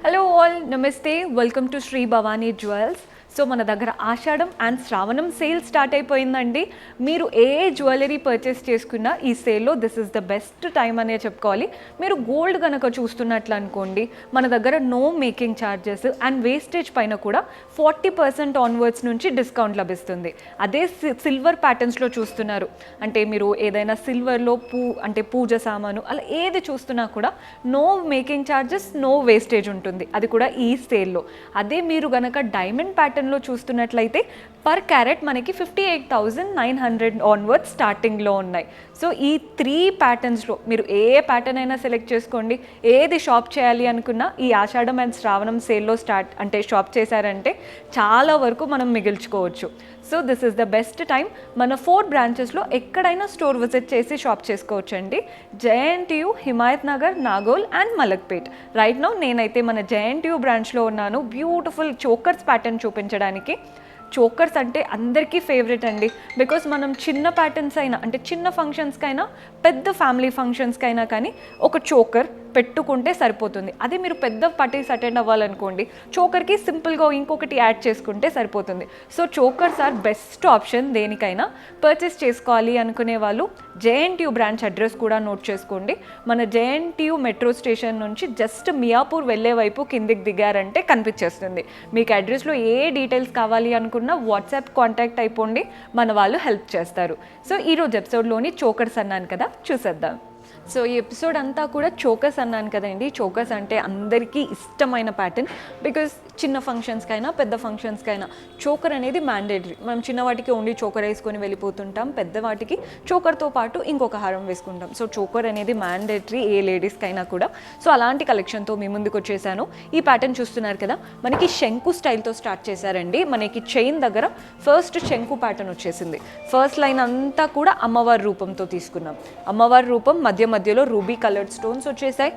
Hello all, నమస్తే. Welcome to Shri Bhavani jewels. So మన దగ్గర ఆషాఢం అండ్ శ్రావణం సేల్ స్టార్ట్ అయిపోయిందండి. మీరు ఏ జ్యువెలరీ పర్చేస్ చేసుకున్నా ఈ సేల్లో this is the best time అనే చెప్పుకోవాలి. మీరు గోల్డ్ కనుక చూస్తున్నట్లు అనుకోండి, మన దగ్గర no making charges and wastage పైన కూడా 40% ఆన్వర్డ్స్ నుంచి డిస్కౌంట్ లభిస్తుంది. అదే సిల్వర్ ప్యాటర్న్స్లో చూస్తున్నారు అంటే మీరు ఏదైనా సిల్వర్లో పూజ సామాను అలా ఏది చూస్తున్నా కూడా no making charges, no wastage ఉంటుంది, అది కూడా ఈ సేల్లో. అదే మీరు కనుక డైమండ్ ప్యాటర్న్లో చూస్తున్నట్లయితే పర్ క్యారెట్ మనకి 58,900 ఆన్వర్డ్స్ స్టార్టింగ్లో ఉన్నాయి. సో ఈ 3 ప్యాటర్న్స్లో మీరు ఏ ప్యాటర్న్ అయినా సెలెక్ట్ చేసుకోండి. ఏది షాప్ చేయాలి అనుకున్నా ఈ ఆషాఢం అండ్ శ్రావణం సేల్లో షాప్ చేశారంటే చాలా వరకు మనం మిగిల్చుకోవచ్చు. So this is the best time. మన 4 బ్రాంచెస్లో ఎక్కడైనా స్టోర్ విజిట్ చేసి షాప్ చేసుకోవచ్చండి. JNTU, Himayat Nagar, Nagole and Malakpet. Right now నేనైతే మన JNTU బ్రాంచ్లో ఉన్నాను బ్యూటిఫుల్ చోకర్స్ ప్యాటర్న్ చూపించడానికి. చోకర్స్ అంటే అందరికీ ఫేవరెట్ అండి. బికాస్ మనం చిన్న ప్యాటర్న్స్ అయినా అంటే చిన్న ఫంక్షన్స్కైనా పెద్ద ఫ్యామిలీ ఫంక్షన్స్కైనా కానీ ఒక చోకర్ పెట్టుకుంటే సరిపోతుంది. అదే మీరు పెద్ద పార్టీస్ అటెండ్ అవ్వాలనుకోండి, చోకర్కి సింపుల్గా ఇంకొకటి యాడ్ చేసుకుంటే సరిపోతుంది. So chokers are best option దేనికైనా. పర్చేస్ చేసుకోవాలి అనుకునే వాళ్ళు JNTU బ్రాంచ్ అడ్రస్ కూడా నోట్ చేసుకోండి. మన JNTU మెట్రో స్టేషన్ నుంచి జస్ట్ మియాపూర్ వెళ్ళే వైపు కిందికి దిగారంటే కనిపించేస్తుంది. మీకు అడ్రస్లో ఏ డీటెయిల్స్ కావాలి అనుకున్నా వాట్సాప్ కాంటాక్ట్ అయిపోండి, మన వాళ్ళు హెల్ప్ చేస్తారు. సో ఈరోజు ఎపిసోడ్లోని చోకర్స్ అన్నాను కదా, చూసేద్దాం. సో ఈ ఎపిసోడ్ అంతా కూడా చోకర్స్ అన్నాను కదండి. చోకర్స్ అంటే అందరికీ ఇష్టమైన ప్యాటర్న్. బికాజ్ చిన్న ఫంక్షన్స్కైనా పెద్ద ఫంక్షన్స్కైనా చోకర్ అనేది మ్యాండేటరీ. మనం చిన్నవాటికి ఓన్లీ చోకర్ వేసుకొని వెళ్ళిపోతుంటాం, పెద్దవాటికి చోకర్తో పాటు ఇంకొక హారం వేసుకుంటాం. సో చోకర్ అనేది మ్యాండేటరీ ఏ లేడీస్కైనా కూడా. సో అలాంటి కలెక్షన్తో మీ ముందుకు వచ్చేసాను. ఈ ప్యాటర్న్ చూస్తున్నారు కదా, మనకి శంకు స్టైల్తో స్టార్ట్ చేశారండి. మనకి చైన్ దగ్గర ఫస్ట్ శంకు ప్యాటర్న్ వచ్చేసింది. ఫస్ట్ లైన్ అంతా కూడా అమ్మవారి రూపంతో తీసుకున్నాం. అమ్మవారి రూపం మధ్యలో రూబీ కలర్డ్ స్టోన్స్ వచ్చేసాయి.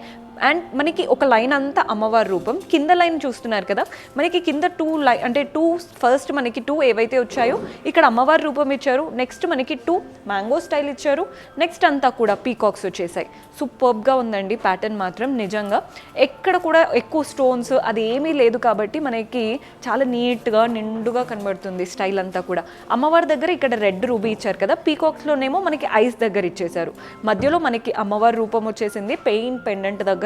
అండ్ మనకి ఒక లైన్ అంతా అమ్మవారి రూపం. కింద లైన్ చూస్తున్నారు కదా, మనకి కింద 2 ఫస్ట్ మనకి 2 ఏవైతే వచ్చాయో ఇక్కడ అమ్మవారి రూపం ఇచ్చారు. నెక్స్ట్ మనకి 2 మ్యాంగో స్టైల్ ఇచ్చారు. నెక్స్ట్ అంతా కూడా పీకాక్స్ వచ్చేసాయి. సూపర్బ్గా ఉందండి ప్యాటర్న్ మాత్రం నిజంగా. ఎక్కడ కూడా ఎక్కువ స్టోన్స్ అది ఏమీ లేదు కాబట్టి మనకి చాలా నీట్గా నిండుగా కనబడుతుంది స్టైల్ అంతా కూడా. అమ్మవారి దగ్గర ఇక్కడ రెడ్ రూబీ ఇచ్చారు కదా, పీకాక్స్లోనేమో మనకి ఐస్ దగ్గర ఇచ్చేసారు. మధ్యలో మనకి అమ్మవారి రూపం వచ్చేసింది. పెయిన్ పెండెంట్ దగ్గర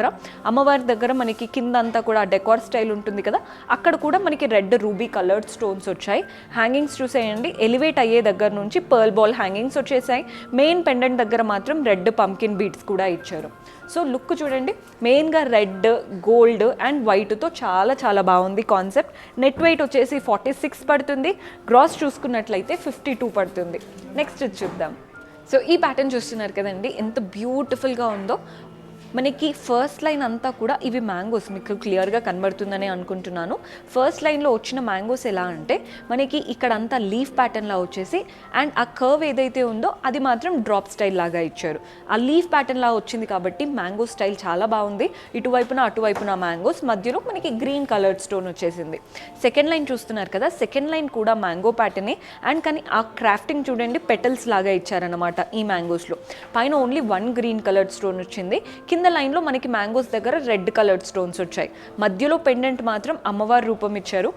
అమ్మవారి దగ్గర మనకి కింద అంతా కూడా డెకార్ స్టైల్ ఉంటుంది కదా, అక్కడ కూడా మనకి రెడ్ రూబీ కలర్డ్ స్టోన్స్ వచ్చాయి. హ్యాంగింగ్స్ చూసేయండి, ఎలివేట్ అయ్యే దగ్గర నుంచి పర్ల్ బాల్ హ్యాంగింగ్స్ వచ్చేసాయి. మెయిన్ పెండెంట్ దగ్గర మాత్రం రెడ్ పంకిన్ బీడ్స్ కూడా ఇచ్చారు. సో లుక్ చూడండి, మెయిన్గా రెడ్, గోల్డ్ అండ్ వైట్తో చాలా చాలా బాగుంది కాన్సెప్ట్. నెట్ వెయిట్ వచ్చేసి 46 పడుతుంది. గ్రాస్ చూసుకున్నట్లయితే 52 పడుతుంది. నెక్స్ట్ చూద్దాం. సో ఈ ప్యాటర్న్ చూస్తున్నారు కదండి, ఎంత బ్యూటిఫుల్గా ఉందో. మనకి ఫస్ట్ లైన్ అంతా కూడా ఇవి మ్యాంగోస్, మీకు క్లియర్గా కనబడుతుందని అనుకుంటున్నాను. ఫస్ట్ లైన్లో వచ్చిన మ్యాంగోస్ ఎలా అంటే మనకి ఇక్కడ అంతా లీఫ్ ప్యాటర్న్లా వచ్చేసి అండ్ ఆ కర్వ్ ఏదైతే ఉందో అది మాత్రం డ్రాప్ స్టైల్ లాగా ఇచ్చారు. ఆ లీఫ్ ప్యాటర్న్లా వచ్చింది కాబట్టి మ్యాంగో స్టైల్ చాలా బాగుంది. ఇటువైపున అటువైపున మ్యాంగోస్, మధ్యలో మనకి గ్రీన్ కలర్డ్ స్టోన్ వచ్చేసింది. సెకండ్ లైన్ చూస్తున్నారు కదా, సెకండ్ లైన్ కూడా మ్యాంగో ప్యాటర్నే. అండ్ కానీ ఆ క్రాఫ్టింగ్ చూడండి, పెటల్స్ లాగా ఇచ్చారనమాట ఈ మ్యాంగోస్లో. పైన ఓన్లీ 1 గ్రీన్ కలర్డ్ స్టోన్ వచ్చింది. కింద లైన్లో మనకి మ్యాంగోస్ దగ్గర రెడ్ కలర్డ్ స్టోన్స్ వచ్చాయి. మధ్యలో పెండెంట్ మాత్రం అమ్మవారి రూపం ఇచ్చారు.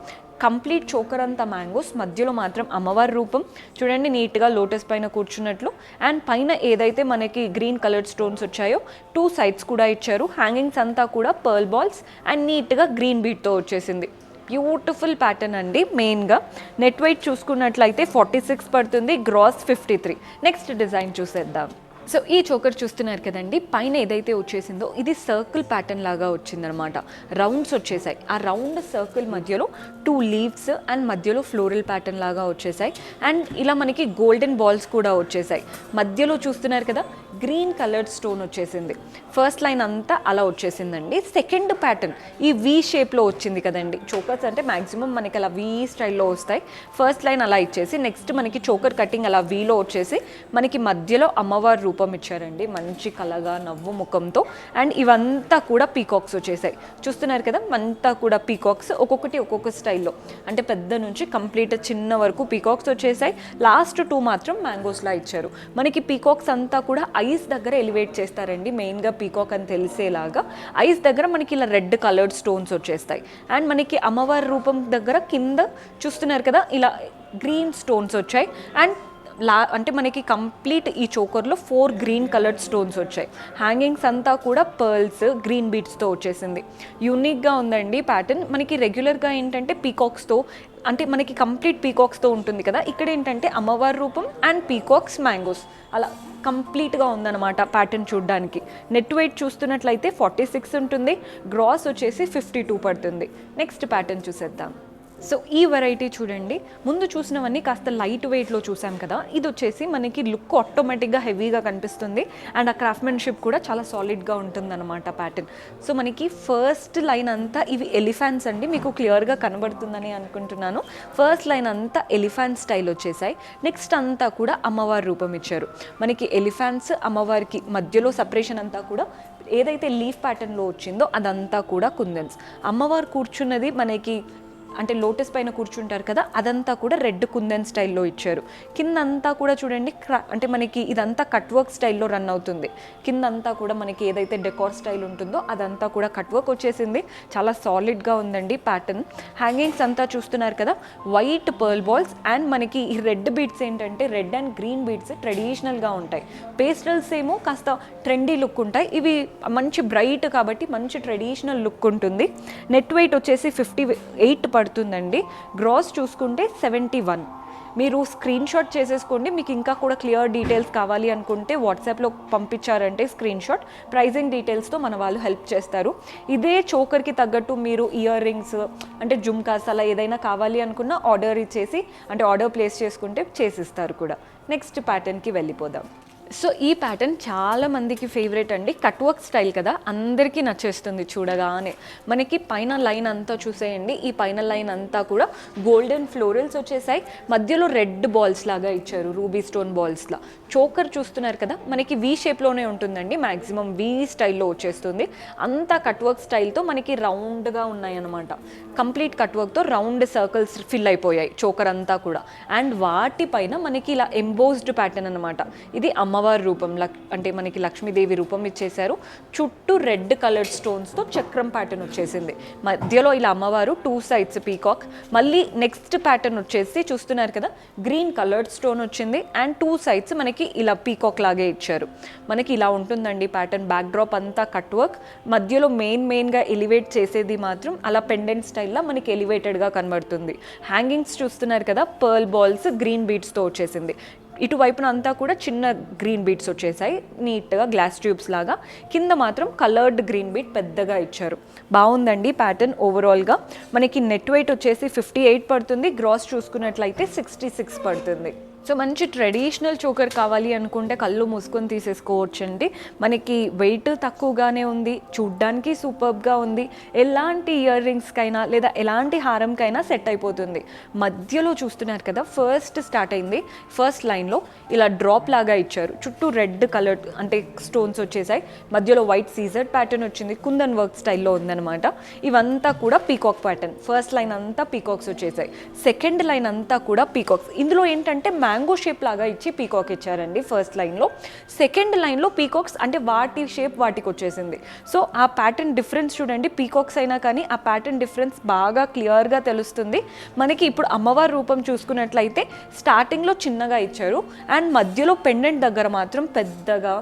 కంప్లీట్ చోకర్ అంతా మ్యాంగోస్, మధ్యలో మాత్రం అమ్మవారి రూపం చూడండి, నీట్గా లోటస్ పైన కూర్చున్నట్లు. అండ్ పైన ఏదైతే మనకి గ్రీన్ కలర్డ్ స్టోన్స్ వచ్చాయో 2 సైడ్స్ కూడా ఇచ్చారు. హ్యాంగింగ్స్ అంతా కూడా పర్ల్ బాల్స్ అండ్ నీట్గా గ్రీన్ బీట్తో వచ్చేసింది. బ్యూటిఫుల్ ప్యాటర్న్ అండి. మెయిన్గా నెట్ వెయిట్ చూసుకున్నట్లయితే 46 పడుతుంది, గ్రాస్ 53. నెక్స్ట్ డిజైన్ చూసేద్దాం. సో ఈ చోకర్ చూస్తున్నారు కదండి, పైన ఏదైతే వచ్చేసిందో ఇది సర్కిల్ ప్యాటర్న్ లాగా వచ్చిందనమాట. రౌండ్స్ వచ్చేసాయి. ఆ రౌండ్ సర్కిల్ మధ్యలో 2 లీవ్స్ అండ్ మధ్యలో ఫ్లోరల్ ప్యాటర్న్ లాగా వచ్చేసాయి. అండ్ ఇలా మనకి గోల్డెన్ బాల్స్ కూడా వచ్చేసాయి. మధ్యలో చూస్తున్నారు కదా, గ్రీన్ కలర్డ్ స్టోన్ వచ్చేసింది. ఫస్ట్ లైన్ అంతా అలా వచ్చేసిందండి. సెకండ్ ప్యాటర్న్ ఈ వీ షేప్లో వచ్చింది కదండి. చోకర్స్ అంటే మ్యాక్సిమం మనకి అలా వీ స్టైల్లో వస్తాయి. ఫస్ట్ లైన్ అలా ఇచ్చేసి నెక్స్ట్ మనకి చోకర్ కటింగ్ అలా వీలో వచ్చేసి మనకి మధ్యలో అమ్మవారి రూపం రూపం ఇచ్చారండి, మంచి కలగా నవ్వు ముఖంతో. అండ్ ఇవంతా కూడా పీకాక్స్ వచ్చేసాయి, చూస్తున్నారు కదా, అంతా కూడా పీకాక్స్, ఒక్కొక్కటి ఒక్కొక్క స్టైల్లో, అంటే పెద్ద నుంచి కంప్లీట్ చిన్న వరకు పీకాక్స్ వచ్చేసాయి. లాస్ట్ 2 మాత్రం మ్యాంగోస్లా ఇచ్చారు. మనకి పీకాక్స్ అంతా కూడా ఐస్ దగ్గర ఎలివేట్ చేస్తారండి, మెయిన్గా పీకాక్ అని తెలిసేలాగా. ఐస్ దగ్గర మనకి ఇలా రెడ్ కలర్డ్ స్టోన్స్ వచ్చేస్తాయి. అండ్ మనకి అమ్మవారి రూపం దగ్గర కింద చూస్తున్నారు కదా, ఇలా గ్రీన్ స్టోన్స్ వచ్చాయి. అండ్ అంటే మనకి కంప్లీట్ ఈ చోకర్లో 4 గ్రీన్ కలర్డ్ స్టోన్స్ వచ్చాయి. హ్యాంగింగ్స్ అంతా కూడా పర్ల్స్ గ్రీన్ బీడ్స్తో వచ్చేసింది. యూనిక్గా ఉందండి ప్యాటర్న్. మనకి రెగ్యులర్గా ఏంటంటే పీకాక్స్తో, అంటే మనకి కంప్లీట్ పీకాక్స్తో ఉంటుంది కదా, ఇక్కడ ఏంటంటే అమ్మవారి రూపం అండ్ పీకాక్స్ మ్యాంగోస్ అలా కంప్లీట్గా ఉందన్నమాట ప్యాటర్న్ చూడడానికి. నెట్ వెయిట్ చూస్తున్నట్లయితే 46 ఉంటుంది, గ్రాస్ వచ్చేసి 52 పడుతుంది. నెక్స్ట్ ప్యాటర్న్ చూసేద్దాం. సో ఈ వెరైటీ చూడండి, ముందు చూసినవన్నీ కాస్త లైట్ వెయిట్లో చూసాం కదా, ఇది వచ్చేసి మనకి లుక్ ఆటోమేటిక్గా హెవీగా కనిపిస్తుంది. అండ్ ఆ క్రాఫ్ట్మెన్షిప్ కూడా చాలా సాలిడ్గా ఉంటుందన్నమాట ప్యాటర్న్. సో మనకి ఫస్ట్ లైన్ అంతా ఇవి ఎలిఫెంట్స్ అండి, మీకు క్లియర్గా కనబడుతుందని అనుకుంటున్నాను. ఫస్ట్ లైన్ అంతా ఎలిఫెంట్ స్టైల్ వచ్చేసాయి. నెక్స్ట్ అంతా కూడా అమ్మవారి రూపం ఇచ్చారు. మనకి ఎలిఫెంట్స్ అమ్మవారికి మధ్యలో సపరేషన్ అంతా కూడా ఏదైతే లీఫ్ ప్యాటర్న్లో వచ్చిందో అదంతా కూడా కుందన్స్. అమ్మవారు కూర్చున్నది మనకి అంటే లోటస్ పైన కూర్చుంటారు కదా, అదంతా కూడా రెడ్ కుందన్ స్టైల్లో ఇచ్చారు. కింద అంతా కూడా చూడండి, అంటే మనకి ఇదంతా కట్ వర్క్ స్టైల్లో రన్ అవుతుంది. కింద అంతా కూడా మనకి ఏదైతే డెకార్ స్టైల్ ఉంటుందో అదంతా కూడా కట్ వర్క్ వచ్చేసింది. చాలా సాలిడ్గా ఉందండి ప్యాటర్న్. హ్యాంగింగ్స్ అంతా చూస్తున్నారు కదా, వైట్ పర్ల్ బాల్స్. అండ్ మనకి ఈ రెడ్ బీడ్స్ ఏంటంటే రెడ్ అండ్ గ్రీన్ బీడ్స్ ట్రెడిషనల్గా ఉంటాయి. పేస్టల్స్ ఏమో కాస్త ట్రెండీ లుక్ ఉంటాయి, ఇవి మంచి బ్రైట్ కాబట్టి మంచి ట్రెడిషనల్ లుక్ ఉంటుంది. నెట్ వెయిట్ వచ్చేసి 58 పడుతుందండి. గ్రాస్ చూసుకుంటే 71. మీరు స్క్రీన్ షాట్ చేసేసుకోండి, మీకు ఇంకా కూడా క్లియర్ డీటెయిల్స్ కావాలి అనుకుంటే వాట్సాప్లో పంపించారంటే స్క్రీన్ షాట్, ప్రైజింగ్ డీటెయిల్స్తో మన వాళ్ళు హెల్ప్ చేస్తారు. ఇదే చోకర్కి తగ్గట్టు మీరు ఇయర్ రింగ్స్ అంటే జుమ్కాస్ అలా ఏదైనా కావాలి అనుకున్న ఆర్డర్ ఇచ్చేసి, అంటే ఆర్డర్ ప్లేస్ చేసుకుంటే చేసిస్తారు కూడా. నెక్స్ట్ ప్యాటర్న్కి వెళ్ళిపోదాం. సో ఈ ప్యాటర్న్ చాలా మందికి ఫేవరెట్ అండి, కట్ వర్క్ స్టైల్ కదా, అందరికీ నచ్చేస్తుంది చూడగానే. మనకి పైన లైన్ అంతా చూసేయండి, ఈ పైన లైన్ అంతా కూడా గోల్డెన్ ఫ్లోరల్స్ వచ్చేసాయి, మధ్యలో రెడ్ బాల్స్ లాగా ఇచ్చారు, రూబీ స్టోన్ బాల్స్లా. చోకర్ చూస్తున్నారు కదా, మనకి వీ షేప్లోనే ఉంటుందండి, మ్యాక్సిమం వీ స్టైల్లో వచ్చేస్తుంది. అంతా కట్ వర్క్ స్టైల్తో మనకి రౌండ్గా ఉన్నాయన్నమాట. కంప్లీట్ కట్ వర్క్తో రౌండ్ సర్కిల్స్ ఫిల్ అయిపోయాయి చోకర్ అంతా కూడా. అండ్ వాటిపైన మనకి ఇలా ఎంబోస్డ్ ప్యాటర్న్ అనమాట. ఇది అమ్మవారి రూపం, అంటే మనకి లక్ష్మీదేవి రూపం ఇచ్చేసారు. చుట్టూ రెడ్ కలర్డ్ స్టోన్స్తో చక్రం ప్యాటర్న్ వచ్చేసింది. మధ్యలో ఇలా అమ్మవారు, 2 సైడ్స్ పీకాక్. మళ్ళీ నెక్స్ట్ ప్యాటర్న్ వచ్చేసి చూస్తున్నారు కదా, గ్రీన్ కలర్డ్ స్టోన్ వచ్చింది. అండ్ 2 సైడ్స్ మనకి ఇలా పీకాక్ లాగే ఇచ్చారు. మనకి ఇలా ఉంటుందండి ప్యాటర్న్. బ్యాక్ డ్రాప్ అంతా కట్ వర్క్, మధ్యలో మెయిన్గా ఎలివేట్ చేసేది మాత్రం అలా పెండెంట్ స్టైల్లో మనకి ఎలివేటెడ్గా కనబడుతుంది. హ్యాంగింగ్స్ చూస్తున్నారు కదా, పర్ల్ బాల్స్ గ్రీన్ బీడ్స్తో వచ్చేసింది. ఇటువైపున అంతా కూడా చిన్న గ్రీన్ బీడ్స్ వచ్చేసాయి, నీట్గా గ్లాస్ ట్యూబ్స్ లాగా. కింద మాత్రం కలర్డ్ గ్రీన్ బీడ్ పెద్దగా ఇచ్చారు. బాగుందండి ప్యాటర్న్ ఓవరాల్గా. మనకి నెట్ వెయిట్ వచ్చేసి 58 పడుతుంది, గ్రాస్ చూసుకున్నట్లయితే 66 పడుతుంది. సో మంచి ట్రెడిషనల్ చోకర్ కావాలి అనుకుంటే కళ్ళు మూసుకొని తీసేసుకోవచ్చండి. మనకి వెయిట్ తక్కువగానే ఉంది, చూడ్డానికి సూపర్గా ఉంది. ఎలాంటి ఇయర్ రింగ్స్కైనా లేదా ఎలాంటి హారంకైనా సెట్ అయిపోతుంది. మధ్యలో చూస్తున్నారు కదా, ఫస్ట్ స్టార్ట్ అయింది, ఫస్ట్ లైన్లో ఇలా డ్రాప్ లాగా ఇచ్చారు. చుట్టూ రెడ్ కలర్ అంటే స్టోన్స్ వచ్చేసాయి, మధ్యలో వైట్ సీజర్ ప్యాటర్న్ వచ్చింది, కుందన్ వర్క్ స్టైల్లో ఉందన్నమాట. ఇవంతా కూడా పీకాక్ ప్యాటర్న్. ఫస్ట్ లైన్ అంతా పీకాక్స్ వచ్చేసాయి, సెకండ్ లైన్ అంతా కూడా పీకాక్స్. ఇందులో ఏంటంటే మ్యాంగో షేప్ లాగా ఇచ్చి పీకాక్ ఇచ్చారండి ఫస్ట్ లైన్లో. సెకండ్ లైన్లో పీకాక్స్ అంటే వాటి షేప్ వాటికి వచ్చేసింది. సో ఆ ప్యాటర్న్ డిఫరెన్స్ చూడండి, పీకాక్స్ అయినా కానీ ఆ ప్యాటర్న్ డిఫరెన్స్ బాగా క్లియర్గా తెలుస్తుంది. మనకి ఇప్పుడు అమ్మవారి రూపం చూసుకున్నట్లయితే స్టార్టింగ్లో చిన్నగా ఇచ్చారు, అండ్ మధ్యలో పెండెంట్ దగ్గర మాత్రం పెద్దగా,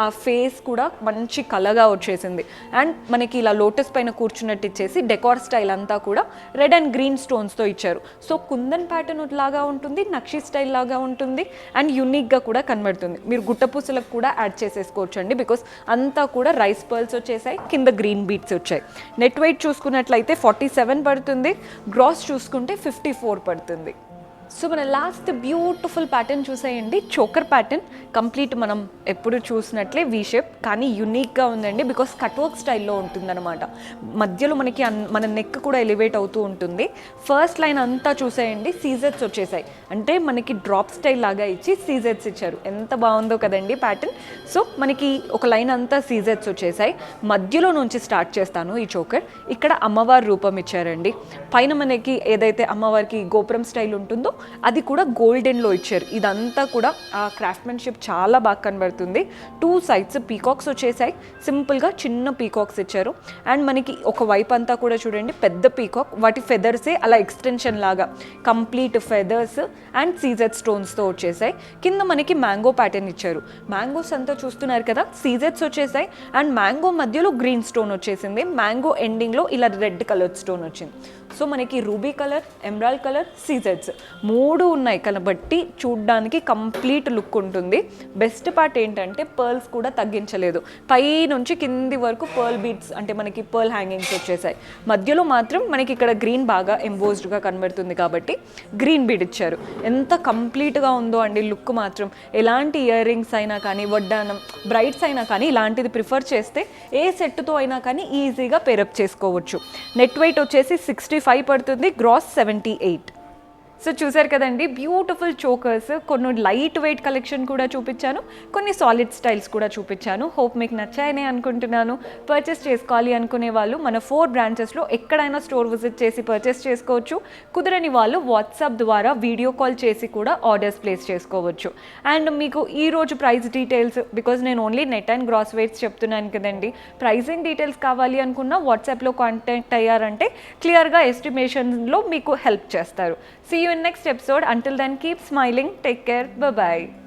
ఆ ఫేస్ కూడా మంచి కలగా వచ్చేసింది. అండ్ మనకి ఇలా లోటస్ పైన కూర్చున్నట్టు ఇచ్చేసి డెకార్ స్టైల్ అంతా కూడా రెడ్ అండ్ గ్రీన్ స్టోన్స్తో ఇచ్చారు. సో కుందన్ ప్యాటర్న్ లాగా ఉంటుంది, నక్షి స్టైల్ లాగా ఉంటుంది, అండ్ యూనిక్గా కూడా కనబడుతుంది. మీరు గుట్టపూసలకు కూడా యాడ్ చేసేసుకోవచ్చు అండి, బికాస్ అంతా కూడా రైస్ పర్ల్స్ వచ్చేసాయి, కింద గ్రీన్ బీట్స్ వచ్చాయి. నెట్ వెయిట్ చూసుకున్నట్లయితే 47 పడుతుంది, గ్రాస్ చూసుకుంటే 54 పడుతుంది. సో మన లాస్ట్ బ్యూటిఫుల్ ప్యాటర్న్ చూసేయండి, చోకర్ ప్యాటర్న్. కంప్లీట్ మనం ఎప్పుడు చూసినట్లే వీ షేప్, కానీ యునిక్గా ఉందండి బికాస్ కట్ వర్క్ స్టైల్లో ఉంటుందన్నమాట. మధ్యలో మనకి మన నెక్ కూడా ఎలివేట్ అవుతూ ఉంటుంది. ఫస్ట్ లైన్ అంతా చూసేయండి, సీజెట్స్ వచ్చేసాయి, అంటే మనకి డ్రాప్ స్టైల్ లాగా ఇచ్చి సీజెట్స్ ఇచ్చారు. ఎంత బాగుందో కదండి ప్యాటర్న్. సో మనకి ఒక లైన్ అంతా సీజెట్స్ వచ్చేసాయి. మధ్యలో నుంచి స్టార్ట్ చేస్తాను ఈ చోకర్. ఇక్కడ అమ్మవారి రూపం ఇచ్చారండి. పైన మనకి ఏదైతే అమ్మవారికి గోపురం స్టైల్ ఉంటుందో అది కూడా గోల్డెన్లో ఇచ్చారు. ఇదంతా కూడా ఆ క్రాఫ్ట్మెన్షిప్ చాలా బాగా కనబడుతుంది. 2 సైడ్స్ పీకాక్స్ వచ్చేసాయి, సింపుల్గా చిన్న పీకాక్స్ ఇచ్చారు. అండ్ మనకి ఒక వైపు అంతా కూడా చూడండి పెద్ద పీకాక్, వాటి ఫెదర్సే అలా ఎక్స్టెన్షన్ లాగా కంప్లీట్ ఫెదర్స్ అండ్ సీజెడ్ స్టోన్స్తో వచ్చేసాయి. కింద మనకి మ్యాంగో ప్యాటర్న్ ఇచ్చారు. మ్యాంగోస్ అంతా చూస్తున్నారు కదా, సీజెడ్స్ వచ్చేసాయి అండ్ మ్యాంగో మధ్యలో గ్రీన్ స్టోన్ వచ్చేసింది. మ్యాంగో ఎండింగ్లో ఇలా రెడ్ కలర్ స్టోన్ వచ్చింది. సో మనకి రూబీ కలర్, ఎమరాల్డ్ కలర్, సీజెడ్స్ 3 ఉన్నాయి కాబట్టి చూడ్డానికి కంప్లీట్ లుక్ ఉంటుంది. బెస్ట్ పార్ట్ ఏంటంటే పర్ల్స్ కూడా తగ్గించలేదు. పై నుంచి కింది వరకు పర్ల్ బీడ్స్, అంటే మనకి పర్ల్ హ్యాంగింగ్స్ వచ్చేసాయి. మధ్యలో మాత్రం మనకి ఇక్కడ గ్రీన్ బాగా ఎంబోజ్డ్గా కనబడుతుంది కాబట్టి గ్రీన్ బీడ్ ఇచ్చారు. ఎంత కంప్లీట్గా ఉందో అండి లుక్ మాత్రం. ఎలాంటి ఇయర్ రింగ్స్ అయినా కానీ, వడ్డానం, బ్రైడ్స్ అయినా కానీ ఇలాంటిది ప్రిఫర్ చేస్తే ఏ సెట్తో అయినా కానీ ఈజీగా పేరప్ చేసుకోవచ్చు. నెట్ వెయిట్ వచ్చేసి 65 పడుతుంది, గ్రాస్ 78. సో చూసారు కదండి బ్యూటిఫుల్ చోకర్స్. కొన్ని లైట్ వెయిట్ కలెక్షన్ కూడా చూపించాను, కొన్ని సాలిడ్ స్టైల్స్ కూడా చూపించాను. హోప్ మీకు నచ్చాయని అనుకుంటున్నాను. పర్చేస్ చేసుకోవాలి అనుకునే వాళ్ళు మన 4 బ్రాంచెస్లో ఎక్కడైనా స్టోర్ విజిట్ చేసి పర్చేస్ చేసుకోవచ్చు. కుదరని వాళ్ళు వాట్సాప్ ద్వారా వీడియో కాల్ చేసి కూడా ఆర్డర్స్ ప్లేస్ చేసుకోవచ్చు. అండ్ మీకు ఈరోజు ప్రైస్ డీటెయిల్స్, బికాజ్ నేను only net and gross weights చెప్తున్నాను కదండి, ప్రైసింగ్ డీటెయిల్స్ కావాలి అనుకున్నా వాట్సాప్లో కాంటాక్ట్ అయ్యారంటే క్లియర్గా ఎస్టిమేషన్లో మీకు హెల్ప్ చేస్తారు. See you in next episode. Until then, keep smiling. Take care. Bye-bye.